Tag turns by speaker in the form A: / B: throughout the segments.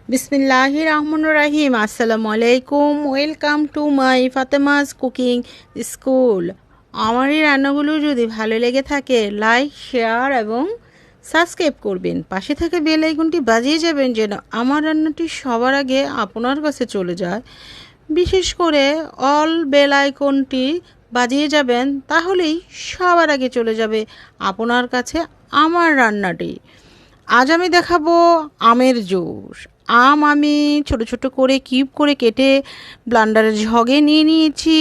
A: বিসমিল্লাহির রহমানির রহিম। আসসালামু আলাইকুম, welcome to my Fatema's cooking school. আমার এই রান্নাগুলো যদি ভালো লেগে থাকে লাইক, শেয়ার এবং সাবস্ক্রাইব করবেন। পাশে থাকা বেল আইকনটি বাজিয়ে যাবেন যেন আমার রান্নাটি সবার আগে আপনার কাছে চলে যায়। বিশেষ করে অল বেল আইকনটি বাজিয়ে যাবেন, তাহলেই সবার আগে চলে যাবে আপনার কাছে আমার রান্নাটি। আজ আমি দেখাবো আমের জুস। আম আমি ছোট ছোট করে কিউব করে কেটে ব্লেন্ডারের ঝগে নিয়ে নিয়েছি।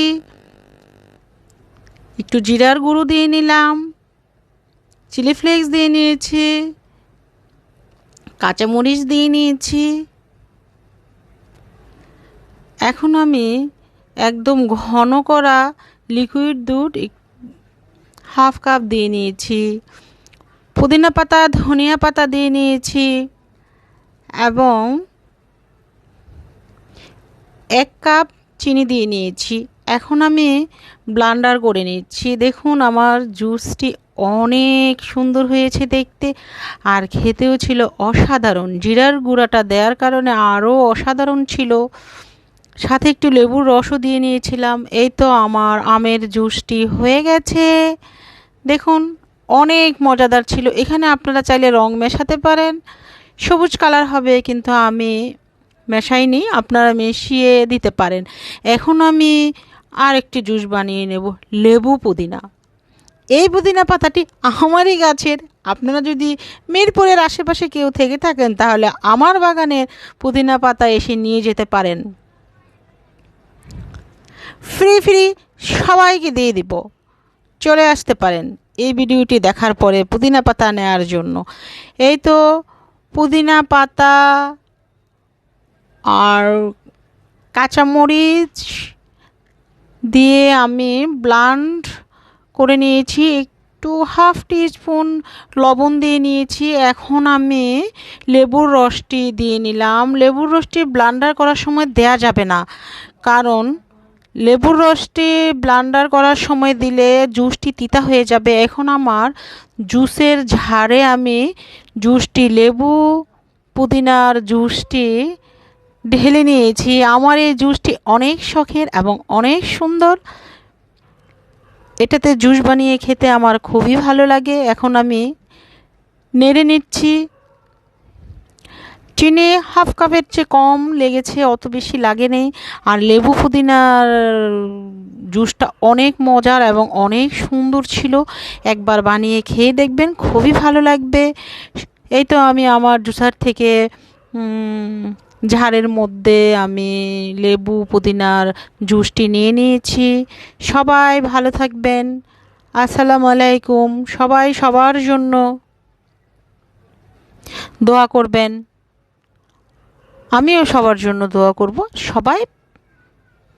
A: একটু জিরার গুঁড়ো দিয়ে নিলাম, চিলি ফ্লেক্স দিয়ে নিয়েছি, কাঁচামরিচ দিয়ে নিয়েছি। এখন আমি একদম ঘন করা লিকুইড দুধ হাফ কাপ দিয়ে নিয়েছি, পুদিনা পাতা, ধনিয়া পাতা দিয়ে নিয়েছি এবং 1 কাপ চিনি দিয়ে নিয়েছি। এখন আমি ব্লেন্ডার করে নিচ্ছি। দেখুন আমার জুসটি অনেক সুন্দর হয়েছে দেখতে, আর খেতেও ছিল অসাধারণ। জিরার গুঁড়াটা দেওয়ার কারণে আরও অসাধারণ ছিল। সাথে একটু লেবুর রসও দিয়ে নিয়েছিলাম। এই তো আমার আমের জুসটি হয়ে গেছে। দেখুন অনেক মজাদার ছিল। এখানে আপনারা চাইলে রং মেশাতে পারেন, সবুজ কালার হবে, কিন্তু আমি মেশাইনি, আপনারা মিশিয়ে দিতে পারেন। এখন আমি আর একটি জুস বানিয়ে নেব, লেবু পুদিনা। এই পুদিনা পাতাটি আমারই গাছের। আপনারা যদি মিরপুরের আশেপাশে কেউ থেকে থাকেন তাহলে আমার বাগানের পুদিনা পাতা এসে নিয়ে যেতে পারেন। ফ্রি ফ্রি সবাইকে দিয়ে দিব, চলে আসতে পারেন এই ভিডিওটি দেখার পরে পুদিনা পাতা নেওয়ার জন্য। এই তো পুদিনা পাতা আর কাঁচামরিচ দিয়ে আমি ব্লেন্ড করে নিয়েছি। একটু হাফ টিস্পুন লবণ দিয়ে নিয়েছি। এখন আমি লেবুর রসটি দিয়ে নিলাম। লেবুর রসটি ব্লেন্ডার করার সময় দেয়া যাবে না, কারণ লেবুর রসটি ব্লেন্ডার করার সময় দিলে জুসটি তিতা হয়ে যাবে। এখন আমার জুসের ঝাড়ে আমি জুসটি, লেবু পুদিনার জুসটি ঢেলে নিয়েছি। আমার এই জুসটি অনেক শখের এবং অনেক সুন্দর। এটাতে জুস বানিয়ে খেতে আমার খুবই ভালো লাগে। এখন আমি নেড়ে নিচ্ছি। চিনি হাফ কাপের চেয়ে কম লেগেছে, অত বেশি লাগেনি। আর লেবু পুদিনার জুসটা অনেক মজার এবং অনেক সুন্দর ছিল। একবার বানিয়ে খেয়ে দেখবেন, খুবই ভালো লাগবে। এই তো আমি আমার জুসার থেকে ঝাড়ের মধ্যে আমি লেবু পুদিনার জুসটি নিয়ে নিয়েছি। সবাই ভালো থাকবেন। আসসালামু আলাইকুম। সবাই সবার জন্য দোয়া করবেন। আমিও সবার জন্য দোয়া করব। সবাই